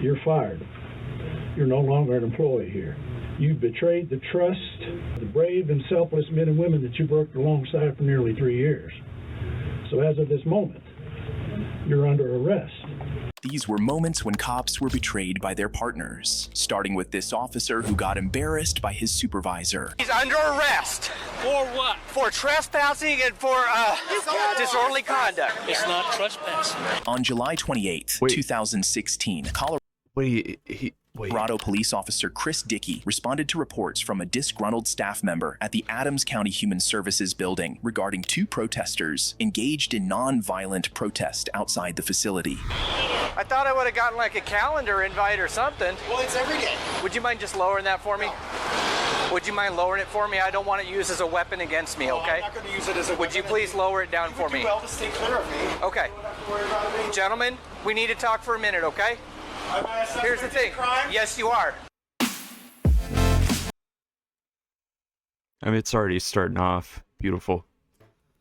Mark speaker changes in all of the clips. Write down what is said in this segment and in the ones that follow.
Speaker 1: You're fired. You're no longer an employee here. You've betrayed the trust of the brave and selfless men and women that you've worked alongside for nearly 3 years. So as of this moment, you're under arrest.
Speaker 2: These were moments when cops were betrayed by their partners, starting with this officer who got embarrassed by his supervisor.
Speaker 3: He's under arrest.
Speaker 4: For what?
Speaker 3: For trespassing and for disorderly conduct.
Speaker 4: It's not trespassing.
Speaker 2: On July 28th, 2016, Colorado police officer Chris Dickey responded to reports from a disgruntled staff member at the Adams County Human Services building regarding 2 protesters engaged in non-violent protest outside the facility.
Speaker 3: I thought I would have gotten like a calendar invite or something.
Speaker 5: Well, it's every day.
Speaker 3: Would you mind just lowering that for me? Would you mind lowering it for me? I don't want it used as a weapon against me, okay?
Speaker 5: I'm not going to use it as a weapon.
Speaker 3: Would you please lower it down for me?
Speaker 5: You would do well to stay clear of me.
Speaker 3: Okay. Gentlemen, we need to talk for a minute, okay? Here's the thing. Yes, you are.
Speaker 6: I mean, it's already starting off beautiful.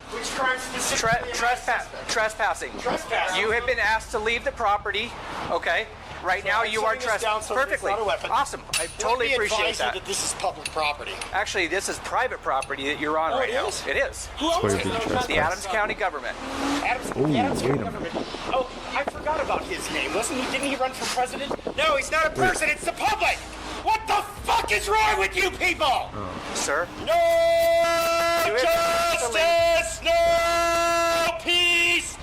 Speaker 5: Which crime specifically?
Speaker 3: Trespassing.
Speaker 5: Trespassing.
Speaker 3: You have been asked to leave the property, okay? Right now you are trespassing. Perfectly. Awesome. I totally appreciate that.
Speaker 5: That this is public property.
Speaker 3: Actually, this is private property that you're on right now. It is.
Speaker 5: Who owns it?
Speaker 3: The Adams County government.
Speaker 5: Adams County government. Oh, I forgot about his name. Didn't he run for president? No, he's not a person. It's the public. What the fuck is wrong with you people?
Speaker 3: Sir?
Speaker 5: No justice, no peace.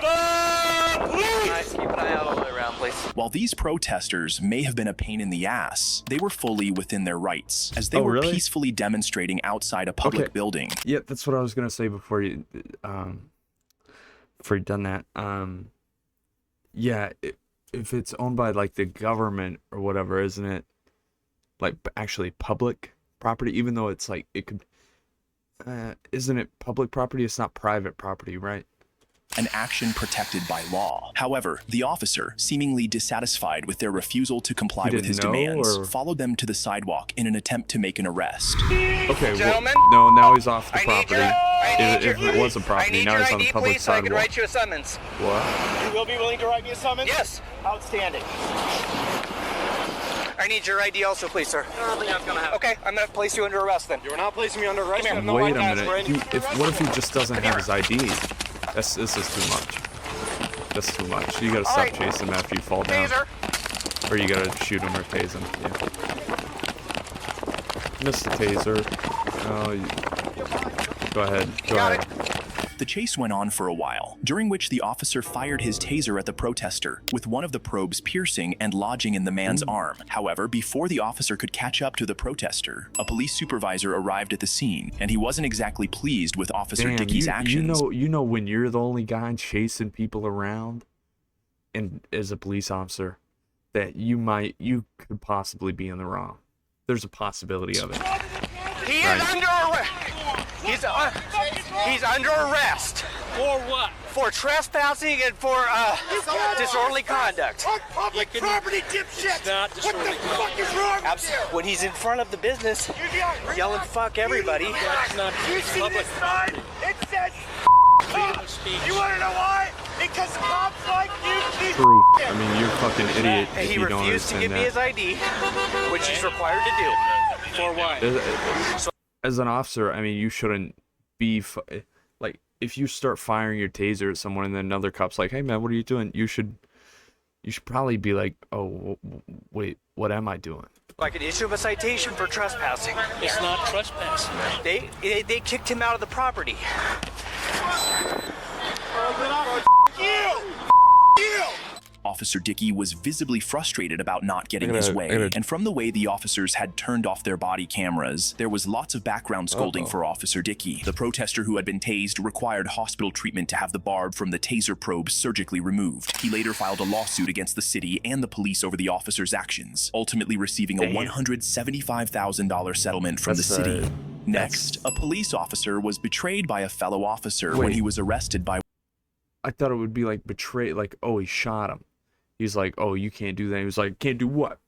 Speaker 5: The police.
Speaker 3: Keep an eye out all the way around, please.
Speaker 2: While these protesters may have been a pain in the ass, they were fully within their rights, as they were peacefully demonstrating outside a public building.
Speaker 6: Yeah, that's what I was gonna say before you done that. Yeah, if it's owned by like the government or whatever, isn't it like actually public property? Even though it's like it could, isn't it public property? It's not private property, right?
Speaker 2: An action protected by law. However, the officer, seemingly dissatisfied with their refusal to comply with his demands, followed them to the sidewalk in an attempt to make an arrest.
Speaker 6: Okay,
Speaker 3: gentlemen,
Speaker 6: well, no, now he's off the property. If it was a
Speaker 3: I
Speaker 6: property,
Speaker 3: need
Speaker 6: now
Speaker 3: your
Speaker 6: he's on the
Speaker 3: ID,
Speaker 6: public
Speaker 3: please, so I can
Speaker 6: sidewalk.
Speaker 3: write you a summons.
Speaker 6: What?
Speaker 5: You will be willing to write me a summons?
Speaker 3: Yes.
Speaker 5: Outstanding.
Speaker 3: I need your ID also, please, sir.
Speaker 5: I don't think that's gonna happen.
Speaker 3: Okay, I'm gonna place you under arrest then.
Speaker 5: You are not placing me under arrest.
Speaker 6: Wait a minute. What if he just doesn't have his ID? This is too much. That's too much. You gotta stop chasing him after you fall down.
Speaker 3: Taser.
Speaker 6: Or you gotta shoot him or tase him. Yeah. Missed the taser. Oh, go ahead. Go ahead.
Speaker 2: The chase went on for a while, during which the officer fired his taser at the protester, with one of the probes piercing and lodging in the man's arm. However, before the officer could catch up to the protester, a police supervisor arrived at the scene, and he wasn't exactly pleased with Officer Dickey's actions.
Speaker 6: You know when you're the only guy chasing people around, and as a police officer, that you could possibly be in the wrong. There's a possibility of it.
Speaker 3: He is under arrest. He's under arrest.
Speaker 4: For what?
Speaker 3: For trespassing and for disorderly conduct.
Speaker 5: On public property, dipshit!
Speaker 4: Not
Speaker 5: What the fuck is wrong with you?
Speaker 3: When he's in front of the business, yelling "fuck everybody."
Speaker 4: That's not
Speaker 5: You see
Speaker 4: public
Speaker 5: this sign? It says
Speaker 4: freedom of speech.
Speaker 5: You wanna know why? Because cops like you keep
Speaker 6: True. I mean, you're a fucking idiot
Speaker 3: And
Speaker 6: if
Speaker 3: he
Speaker 6: you don't
Speaker 3: refused to
Speaker 6: understand
Speaker 3: give me his
Speaker 6: that.
Speaker 3: ID, which he's required to do.
Speaker 4: For what?
Speaker 6: As an officer, I mean, you shouldn't be like, if you start firing your taser at someone and then another cop's like, "Hey man, what are you doing?" You should probably be like, "Oh, wait, what am I doing?"
Speaker 3: I could issue him a citation for trespassing.
Speaker 4: It's not trespassing.
Speaker 3: They kicked him out of the property.
Speaker 5: you! You!
Speaker 2: Officer Dickey was visibly frustrated about not getting his way, and from the way the officers had turned off their body cameras, there was lots of background scolding for Officer Dickey. The protester who had been tased required hospital treatment to have the barb from the taser probe surgically removed. He later filed a lawsuit against the city and the police over the officer's actions, ultimately receiving a $175,000 settlement from the city. Next, a police officer was betrayed by a fellow officer when he was arrested by...
Speaker 6: I thought it would be like betray, like, oh, he shot him. He's like, oh, you can't do that. He was like, can't do what?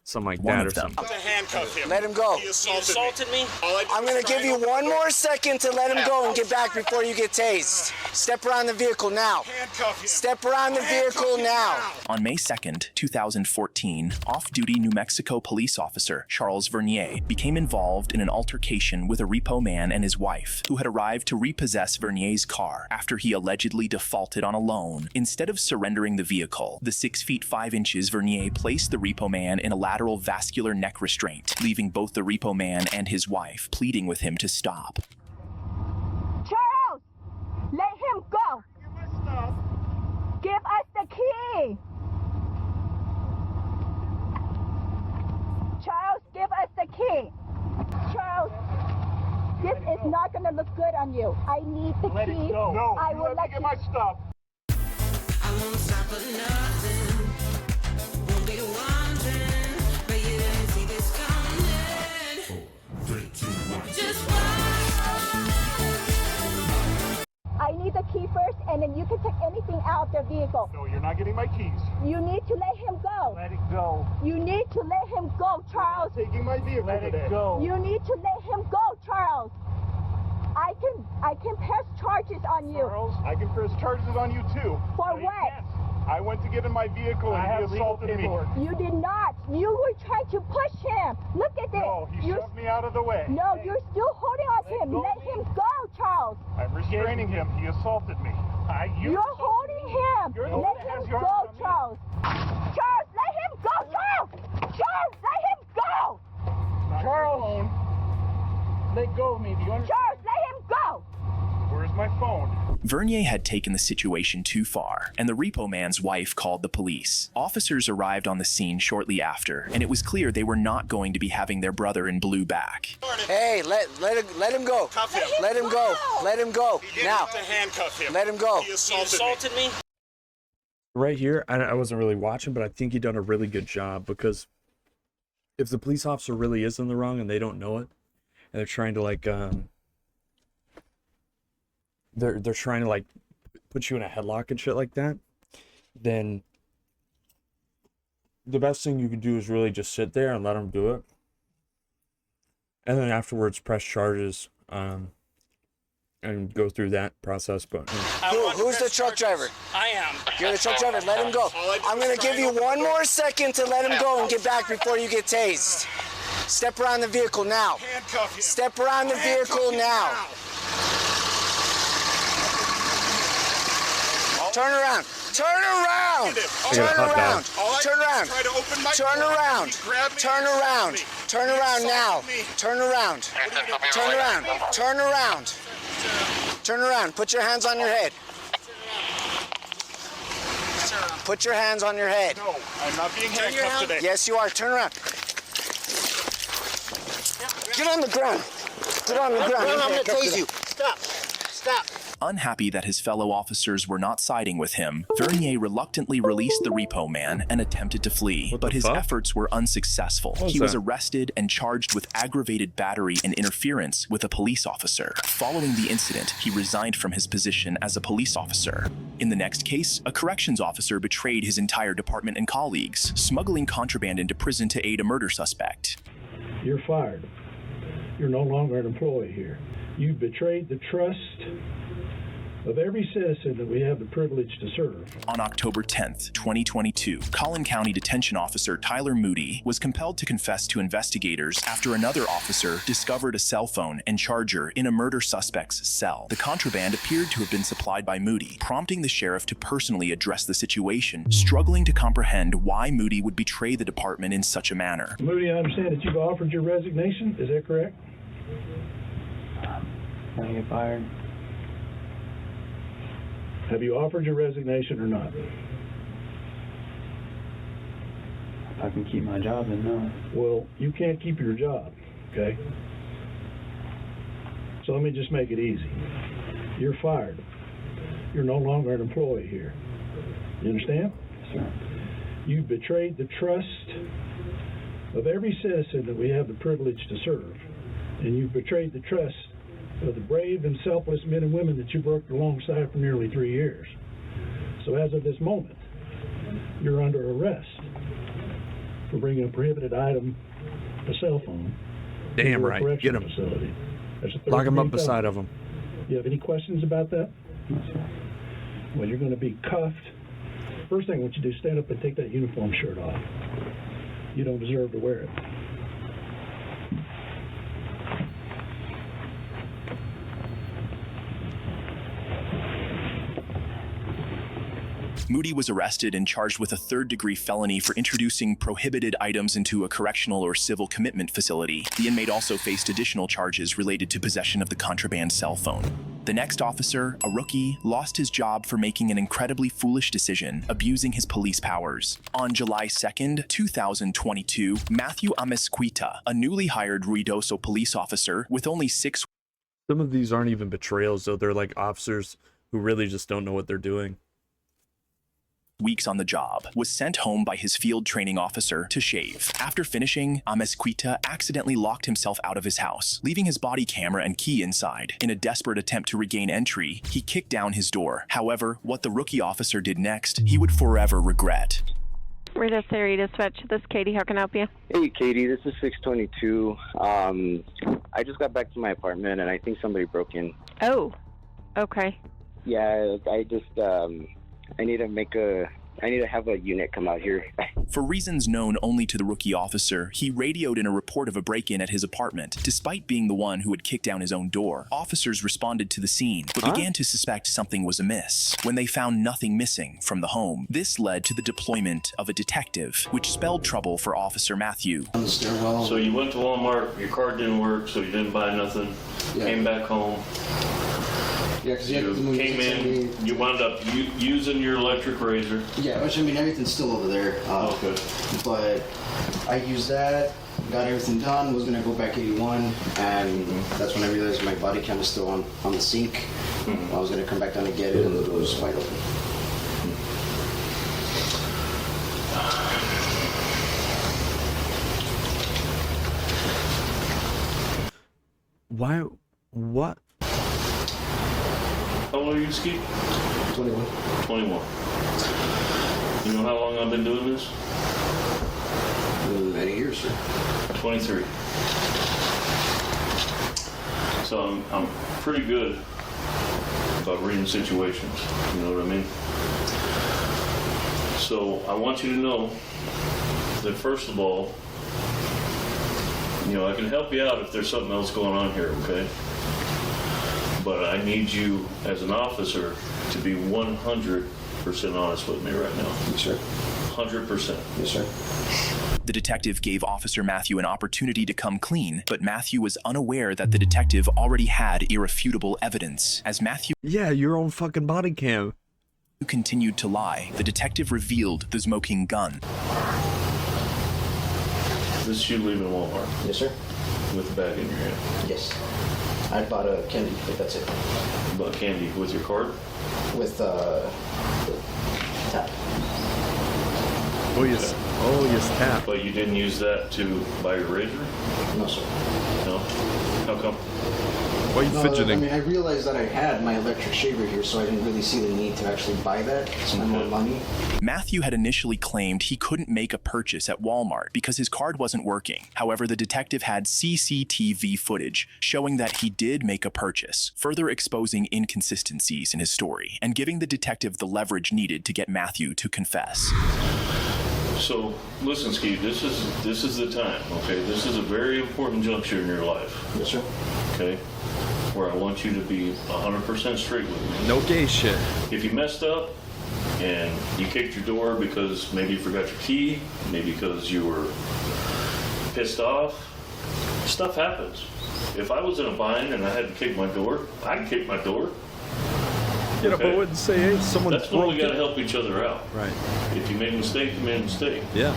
Speaker 6: something like
Speaker 2: One
Speaker 6: that or
Speaker 2: of them.
Speaker 6: something.
Speaker 5: To handcuff him.
Speaker 7: Let him go.
Speaker 5: He assaulted me.
Speaker 7: I'm going to give you one more second to let him go and get back before you get tased. Step around the vehicle now.
Speaker 5: Handcuff him.
Speaker 7: Step around the vehicle now.
Speaker 2: On May 2nd, 2014, off-duty New Mexico police officer Charles Vernier became involved in an altercation with a repo man and his wife, who had arrived to repossess Vernier's car after he allegedly defaulted on a loan. Instead of surrendering the vehicle, the 6 feet 5 inches Vernier placed the repo man in a lateral vascular neck restraint, leaving both the repo man and his wife pleading with him to stop.
Speaker 8: Charles, let him go. Give us the key. Charles, give us the key. Charles, this is not going to look good on you. I need the
Speaker 1: Let
Speaker 8: key.
Speaker 1: it go. No,
Speaker 8: I
Speaker 1: you
Speaker 8: will
Speaker 1: let me
Speaker 8: let
Speaker 1: get
Speaker 8: you.
Speaker 1: my stuff.
Speaker 9: I won't stop for nothing. Won't be wondering, but you didn't see this coming. 4, 3, 2, 1. Just
Speaker 8: I need the key first, and then you can take anything out of the vehicle.
Speaker 1: No, you're not getting my keys.
Speaker 8: You need to let him go.
Speaker 1: Let it go.
Speaker 8: You need to let him go, Charles.
Speaker 1: Taking my vehicle today. Let it go.
Speaker 8: You need to let him go, Charles. I can press charges on you.
Speaker 1: Charles, I can press charges on you too.
Speaker 8: For
Speaker 1: No, you
Speaker 8: what?
Speaker 1: can't. I went to get in my vehicle and he assaulted me.
Speaker 8: You did not. You were trying to push him. Look at this.
Speaker 1: No, he shoved me out of the way.
Speaker 8: No, you're still holding on to him. Let him go, Charles.
Speaker 1: I'm restraining him. He assaulted me.
Speaker 8: You're holding him.
Speaker 1: You're the one
Speaker 8: Let
Speaker 1: that has
Speaker 8: him
Speaker 1: your
Speaker 8: go,
Speaker 1: arms on me.
Speaker 8: Charles. Charles, let him go, Charles. Charles, let him go.
Speaker 1: Charles, let go of me. Do you understand?
Speaker 8: Charles, let him go.
Speaker 1: Where's my phone?
Speaker 2: Vernier had taken the situation too far, and the repo man's wife called the police. Officers arrived on the scene shortly after, and it was clear they were not going to be having their brother in blue back.
Speaker 7: Hey, let him go.
Speaker 5: Cuff him.
Speaker 7: Let him go. Let him go.
Speaker 5: He didn't
Speaker 7: Now.
Speaker 5: have to handcuff him.
Speaker 7: Let him go.
Speaker 5: He assaulted me.
Speaker 6: Right here, I wasn't really watching, but I think he done a really good job, because if the police officer really is in the wrong and they don't know it, and they're trying to like they're trying to like put you in a headlock and shit like that, then the best thing you can do is really just sit there and let them do it, and then afterwards press charges and go through that process. But
Speaker 7: Who's the truck driver?
Speaker 4: I am.
Speaker 7: You're the truck driver. Let him go. I'm going to give you one more second to let him go and get back before you get tased. Step around the vehicle now.
Speaker 5: Handcuff him.
Speaker 7: Step around the vehicle now. Turn around. Turn around. Turn around. Turn around.
Speaker 5: Try to open my
Speaker 7: Turn
Speaker 5: door.
Speaker 7: around.
Speaker 5: He grabbed me
Speaker 7: Turn
Speaker 5: and
Speaker 7: around.
Speaker 5: me.
Speaker 7: Turn
Speaker 5: He
Speaker 7: around now.
Speaker 5: assaulted me.
Speaker 7: Turn around. Turn around. Turn around. Turn around. Put your hands on your head. Put your hands on your head.
Speaker 5: No, I'm not being handcuffed today.
Speaker 7: Yes, you are. Turn around. Get on the ground. Get on the ground. I'm going to tase you. Stop. Stop.
Speaker 2: Unhappy that his fellow officers were not siding with him, Vernier reluctantly released the repo man and attempted to flee, but his efforts were unsuccessful. He was arrested and charged with aggravated battery and interference with a police officer. Following the incident, he resigned from his position as a police officer. In the next case, a corrections officer betrayed his entire department and colleagues, smuggling contraband into prison to aid a murder suspect.
Speaker 1: You're fired. You're no longer an employee here. You betrayed the trust of every citizen that we have the privilege to serve.
Speaker 2: On October 10th, 2022, Collin County Detention Officer Tyler Moody was compelled to confess to investigators after another officer discovered a cell phone and charger in a murder suspect's cell. The contraband appeared to have been supplied by Moody, prompting the sheriff to personally address the situation, struggling to comprehend why Moody would betray the department in such a manner.
Speaker 1: Moody, I understand that you've offered your resignation. Is that correct?
Speaker 10: Can I get fired?
Speaker 1: Have you offered your resignation or not?
Speaker 10: If I can keep my job, then no.
Speaker 1: Well, you can't keep your job, okay? So let me just make it easy. You're fired. You're no longer an employee here. You understand?
Speaker 10: Yes, sir.
Speaker 1: You've betrayed the trust of every citizen that we have the privilege to serve. And you've betrayed the trust of the brave and selfless men and women that you've worked alongside for nearly 3 years. So as of this moment, you're under arrest for bringing a prohibited item, a cell phone.
Speaker 6: Damn right. Get him.
Speaker 1: Facility.
Speaker 6: Lock him up beside of him.
Speaker 1: You have any questions about that?
Speaker 10: No, sir.
Speaker 1: Well, you're going to be cuffed. First thing I want you to do is stand up and take that uniform shirt off. You don't deserve to wear it.
Speaker 2: Moody was arrested and charged with a third-degree felony for introducing prohibited items into a correctional or civil commitment facility. The inmate also faced additional charges related to possession of the contraband cell phone. The next officer, a rookie, lost his job for making an incredibly foolish decision, abusing his police powers. On July 2nd, 2022, Matthew Amesquita, a newly hired Ruidoso police officer with only 6...
Speaker 6: Some of these aren't even betrayals, though. They're like officers who really just don't know what they're doing.
Speaker 2: weeks on the job, was sent home by his field training officer to shave. After finishing, Amesquita accidentally locked himself out of his house, leaving his body camera and key inside. In a desperate attempt to regain entry, he kicked down his door. However, what the rookie officer did next, he would forever regret.
Speaker 11: Rita Switch, this is Katie. How can I help you?
Speaker 12: Hey, Katie, this is 622. I just got back to my apartment, and I think somebody broke in.
Speaker 11: Oh, okay.
Speaker 12: Yeah, I just, I need to have a unit come out here.
Speaker 2: For reasons known only to the rookie officer, he radioed in a report of a break-in at his apartment. Despite being the one who had kicked down his own door, officers responded to the scene, but began to suspect something was amiss when they found nothing missing from the home. This led to the deployment of a detective, which spelled trouble for Officer Matthew.
Speaker 13: On the stairwell. So you went to Walmart, your card didn't work, so you didn't buy nothing, came back home.
Speaker 14: Yeah, because
Speaker 13: you came in, you wound up using your electric razor.
Speaker 14: Yeah, which I mean, everything's still over there.
Speaker 13: Okay.
Speaker 14: But I used that, got everything done, was going to go back 81, and that's when I realized my body cam is still on the sink. I was going to come back down and get it, and the door was wide open.
Speaker 6: Why? What?
Speaker 13: How old are you, Ski?
Speaker 14: 21.
Speaker 13: 21. You know how long I've been doing this?
Speaker 14: Many years, sir.
Speaker 13: 23. So I'm pretty good about reading situations, you know what I mean? So I want you to know that first of all, you know, I can help you out if there's something else going on here, okay? But I need you, as an officer, to be 100% honest with me right now.
Speaker 14: Yes, sir.
Speaker 13: 100%.
Speaker 14: Yes, sir.
Speaker 2: The detective gave Officer Matthew an opportunity to come clean, but Matthew was unaware that the detective already had irrefutable evidence. As Matthew...
Speaker 6: Yeah, your own fucking body cam.
Speaker 2: ...continued to lie, the detective revealed the smoking gun.
Speaker 13: This is you leaving Walmart?
Speaker 14: Yes, sir.
Speaker 13: With the bag in your hand?
Speaker 14: Yes. I bought a candy, but that's it.
Speaker 13: You bought candy with your card?
Speaker 14: With tap.
Speaker 6: Oh, yes. Oh, yes, tap.
Speaker 13: But you didn't use that to buy your razor?
Speaker 14: No, sir.
Speaker 13: No? How come?
Speaker 6: Why are you fidgeting?
Speaker 14: I mean, I realized that I had my electric shaver here, so I didn't really see the need to actually buy that. Spend more money.
Speaker 2: Matthew had initially claimed he couldn't make a purchase at Walmart because his card wasn't working. However, the detective had CCTV footage showing that he did make a purchase, further exposing inconsistencies in his story and giving the detective the leverage needed to get Matthew to confess.
Speaker 13: So, listen, Ski, this is the time, okay? This is a very important juncture in your life.
Speaker 14: Yes, sir.
Speaker 13: Okay? Where I want you to be 100% straight with me.
Speaker 6: No gay shit.
Speaker 13: If you messed up and you kicked your door because maybe you forgot your key, maybe because you were pissed off, stuff happens. If I was in a bind and I had to kick my door, I'd kick my door.
Speaker 6: You know, but I wouldn't say, hey, someone
Speaker 13: That's when we got to help each other out.
Speaker 6: Right.
Speaker 13: If you made a mistake, you made a mistake.
Speaker 6: Yeah.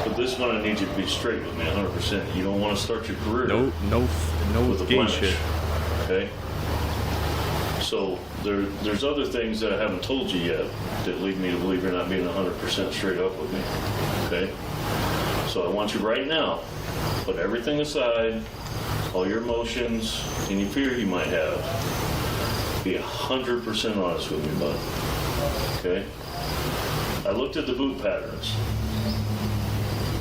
Speaker 13: But this one, I need you to be straight with me, 100%. You don't want to start your career with a
Speaker 6: gay
Speaker 13: blemish,
Speaker 6: shit.
Speaker 13: okay? So there's other things that I haven't told you yet that lead me to believe you're not being 100% straight up with me, okay? So I want you right now, put everything aside, all your emotions, any fear you might have, be 100% honest with me, bud, okay? I looked at the boot patterns.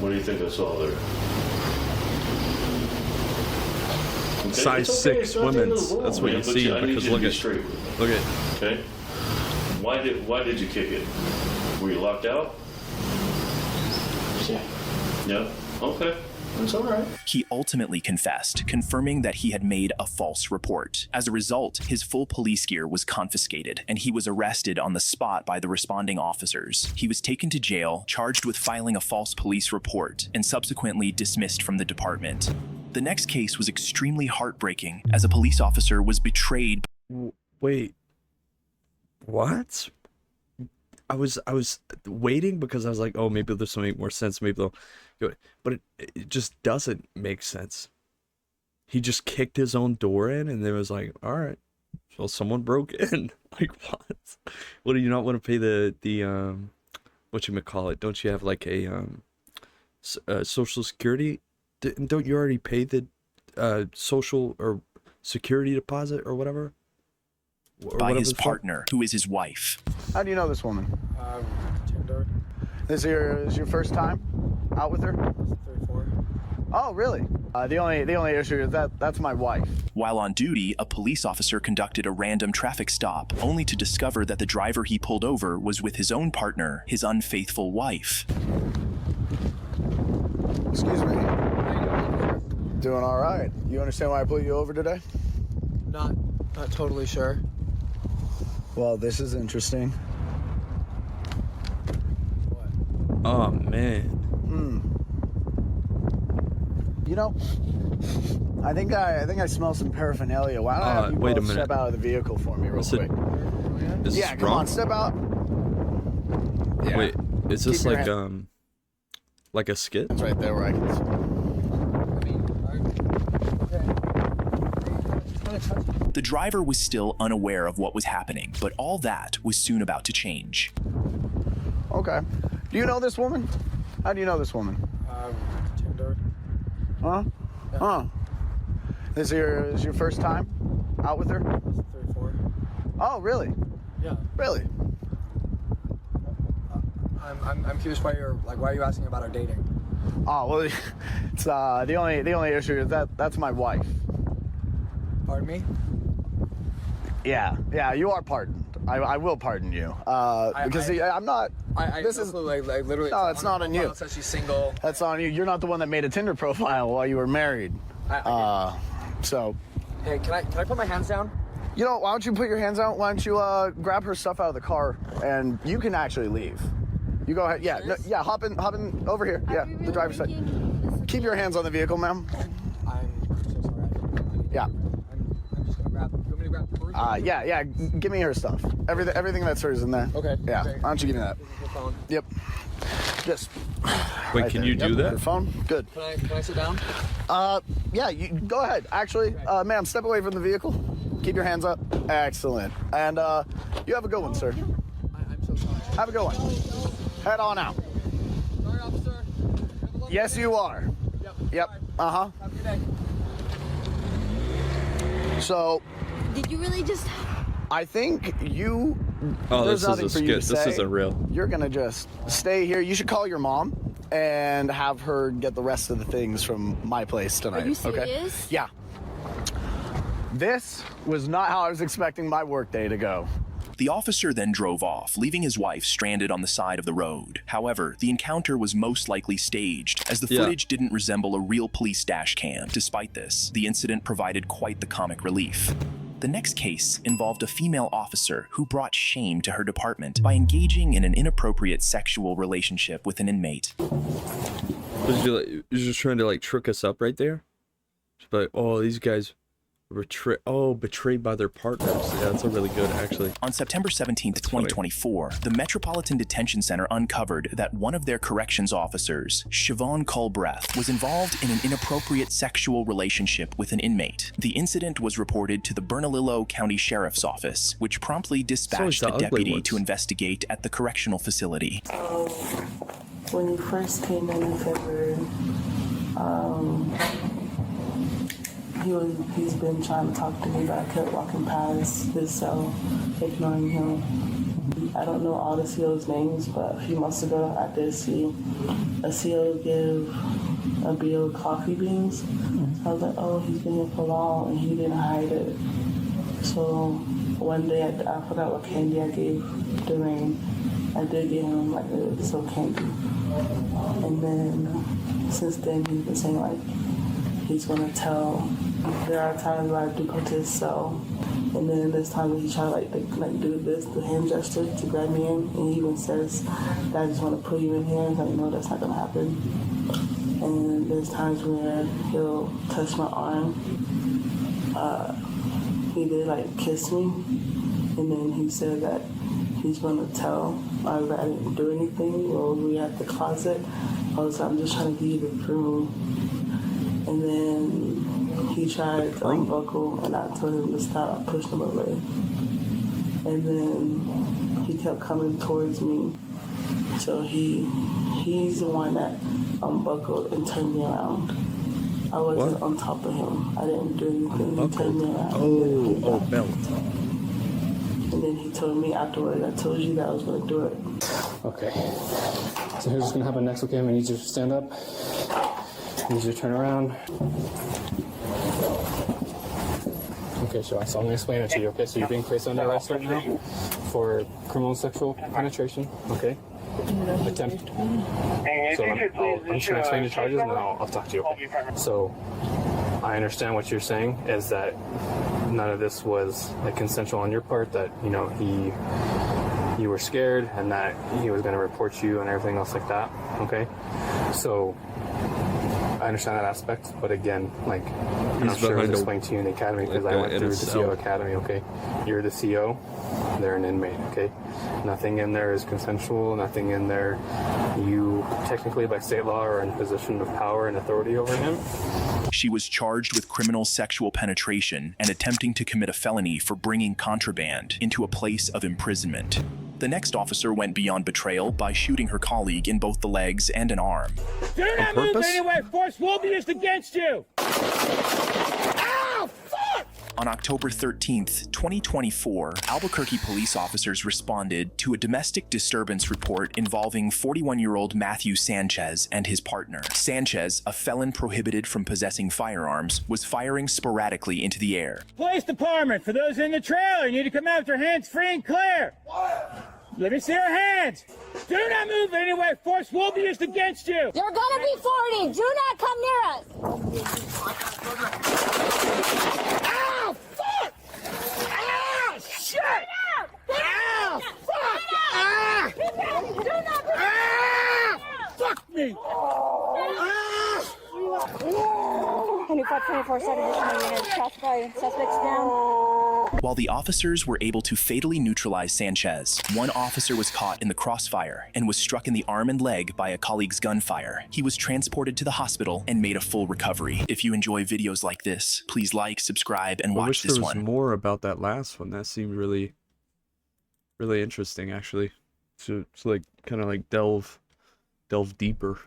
Speaker 13: What do you think I saw there? Okay,
Speaker 6: Size
Speaker 13: it's okay,
Speaker 6: 6
Speaker 13: it's not the end of
Speaker 6: women's.
Speaker 13: the world,
Speaker 6: That's what
Speaker 13: man,
Speaker 6: you
Speaker 13: but
Speaker 6: see
Speaker 13: I need
Speaker 6: because
Speaker 13: you to
Speaker 6: look
Speaker 13: be
Speaker 6: at
Speaker 13: straight with me.
Speaker 6: look at.
Speaker 13: Okay. Why did you kick it? Were you locked out?
Speaker 14: Yeah.
Speaker 13: Yeah. Okay. That's all right.
Speaker 2: He ultimately confessed, confirming that he had made a false report. As a result, his full police gear was confiscated, and he was arrested on the spot by the responding officers. He was taken to jail, charged with filing a false police report, and subsequently dismissed from the department. The next case was extremely heartbreaking, as a police officer was betrayed.
Speaker 6: Wait. What? I was waiting because I was like, oh, maybe there's something more sense. Maybe they'll go, but it just doesn't make sense. He just kicked his own door in, and then was like, all right, well, someone broke in. Like, what? What, do you not want to pay the whatchamacallit? Don't you have like a social security? Don't you already pay the social or security deposit or whatever?
Speaker 2: By his partner, who is his wife.
Speaker 15: How do you know this woman?
Speaker 16: Tinder.
Speaker 15: Is your first time out with her?
Speaker 16: 3, 4.
Speaker 15: Oh, really? The only issue is that's my wife.
Speaker 2: While on duty, a police officer conducted a random traffic stop, only to discover that the driver he pulled over was with his own partner, his unfaithful wife.
Speaker 15: Excuse me. Doing all right. You understand why I pulled you over today?
Speaker 16: Not totally sure.
Speaker 15: Well, this is interesting.
Speaker 6: Oh man.
Speaker 15: You know, I think I smell some paraphernalia. Why don't I have you
Speaker 6: wait a
Speaker 15: both
Speaker 6: minute.
Speaker 15: step out of the vehicle for me real quick?
Speaker 6: Is
Speaker 15: Yeah,
Speaker 6: this
Speaker 15: come
Speaker 6: wrong?
Speaker 15: on, step out. Yeah.
Speaker 6: Wait, is this
Speaker 15: Keep your
Speaker 6: like
Speaker 15: hand-
Speaker 6: like a skit?
Speaker 15: It's right there where I can see.
Speaker 2: The driver was still unaware of what was happening, but all that was soon about to change.
Speaker 15: Okay. Do you know this woman? How do you know this woman?
Speaker 16: Tinder.
Speaker 15: Huh?
Speaker 16: Yeah.
Speaker 15: Huh? Is your first time out with her?
Speaker 16: 3, 4.
Speaker 15: Oh, really?
Speaker 16: Yeah.
Speaker 15: Really?
Speaker 16: I'm curious why are you asking about our dating?
Speaker 15: Oh, well, it's the only issue is that's my wife.
Speaker 16: Pardon me?
Speaker 15: Yeah, you are pardoned. I will pardon you. Because I'm not. This is
Speaker 16: like literally.
Speaker 15: No, it's not on you.
Speaker 16: It says she's single.
Speaker 15: That's on you. You're not the one that made a Tinder profile while you were married. So.
Speaker 16: Hey, can I put my hands down?
Speaker 15: You know, why don't you put your hands out? Why don't you grab her stuff out of the car and you can actually leave. You go ahead. Yeah, no, yeah. Hop in over here. Yeah, the driver's side. Keep your hands on the vehicle, ma'am.
Speaker 16: I'm so sorry.
Speaker 15: Yeah.
Speaker 16: I'm just gonna grab. You want me to grab purse?
Speaker 15: Yeah. Give me her stuff. Everything that's hers in there.
Speaker 16: Okay.
Speaker 15: Yeah.
Speaker 16: Okay.
Speaker 15: Why don't you give me that?
Speaker 16: Your phone.
Speaker 15: Yep. Just.
Speaker 6: Wait,
Speaker 15: right
Speaker 6: can
Speaker 15: there.
Speaker 6: you do that?
Speaker 15: Your phone. Good.
Speaker 16: Can I sit down?
Speaker 15: Yeah. You go ahead. Actually, ma'am, step away from the vehicle. Keep your hands up. Excellent. And you have a good one, sir.
Speaker 16: I'm so sorry.
Speaker 15: Have a good one. Head on out.
Speaker 16: Sorry, officer.
Speaker 15: Yes, you are. Yep.
Speaker 16: Have a good day.
Speaker 15: So.
Speaker 17: Did you really just?
Speaker 15: I think you.
Speaker 6: Oh,
Speaker 15: there's
Speaker 6: this
Speaker 15: nothing
Speaker 6: is a
Speaker 15: for you to
Speaker 6: skit. This
Speaker 15: say.
Speaker 6: isn't real.
Speaker 15: You're gonna just stay here. You should call your mom and have her get the rest of the things from my place tonight.
Speaker 17: Are you
Speaker 15: Okay?
Speaker 17: serious?
Speaker 15: Yeah. This was not how I was expecting my workday to go.
Speaker 2: The officer then drove off, leaving his wife stranded on the side of the road. However, the encounter was most likely staged, as the footage didn't resemble a real police dash cam. Despite this, the incident provided quite the comic relief. The next case involved a female officer who brought shame to her department by engaging in an inappropriate sexual relationship with an inmate.
Speaker 6: You're just trying to like trick us up right there? Just like, oh, these guys betrayed by their partners. Yeah, that's a really good, actually.
Speaker 2: On September 17th, 2024, the Metropolitan Detention Center uncovered that one of their corrections officers, Siobhan Culbreth, was involved in an inappropriate sexual relationship with an inmate. The incident was reported to the Bernalillo County Sheriff's Office, which promptly dispatched a deputy to investigate at the correctional facility.
Speaker 18: When you first came in February, he's been trying to talk to me, but I kept walking past his cell, ignoring him. I don't know all the CO's names, but a few months ago I did see a CO give a BO coffee beans. So I was like, oh, he's been here for long and he didn't hide it. So one day I forgot what candy I gave Dwayne. I did give him like a soap candy. And then since then he's been saying like he's gonna tell. There are times where I do go to his cell, and then there's times when he try to like do this, the hand gesture to grab me in, and he even says that I just want to put you in here. I'm like, no, that's not gonna happen. And there's times where he'll touch my arm. He did like kiss me, and then he said that he's gonna tell that I didn't do anything. Or we at the closet, I was like, I'm just trying to give you the room. And then he tried to unbuckle, and I told him to stop. I pushed him away. And then he kept coming towards me. So he's the one that unbuckled and turned me around. I wasn't on top of him. I didn't do anything. He turned me around.
Speaker 6: Oh, belt.
Speaker 18: And then he told me afterwards, I told you that I was going to do it.
Speaker 17: Okay. So here's what's going to happen next, okay? I'm going to need you to stand up. I need you to turn around. Okay, so I'm going to explain it to you, okay? So you're being placed under arrest right now for criminal sexual penetration, okay? Attempt. So I'm just going to explain the charges and then I'll talk to you, okay? So I understand what you're saying is that none of this was like consensual on your part, that, you know, you were scared and that he was going to report you and everything else like that, okay? So I understand that aspect, but again, like, I'm sure it was explained to you in the academy because I went through the CO academy, okay? You're the CO, they're an inmate, okay? Nothing in there is consensual, nothing in there you technically by state law are in position of power and authority over him.
Speaker 2: She was charged with criminal sexual penetration and attempting to commit a felony for bringing contraband into a place of imprisonment. The next officer went beyond betrayal by shooting her colleague in both the legs and an arm.
Speaker 5: Do not move anywhere! Force will be used against you! Ow! Fuck!
Speaker 2: On October 13th, 2024, Albuquerque police officers responded to a domestic disturbance report involving 41-year-old Matthew Sanchez and his partner. Sanchez, a felon prohibited from possessing firearms, was firing sporadically into the air.
Speaker 5: Police department, for those in the trailer, you need to come out with your hands free and clear. What? Let me see your hands. Do not move anywhere. Force will be used against you.
Speaker 8: You're gonna be 40. Do not come near us.
Speaker 5: Ow! Fuck! Ow! Shit! Ow! Fuck! Ah!
Speaker 8: Do not.
Speaker 5: Ah! Fuck me! Ah!
Speaker 8: 2524 started additional units. Classify suspects down.
Speaker 2: While the officers were able to fatally neutralize Sanchez, one officer was caught in the crossfire and was struck in the arm and leg by a colleague's gunfire. He was transported to the hospital and made a full recovery. If you enjoy videos like this, please like, subscribe, and watch this one.
Speaker 6: I wish there was more about that last one. That seemed really interesting, actually. To like kind of like delve deeper.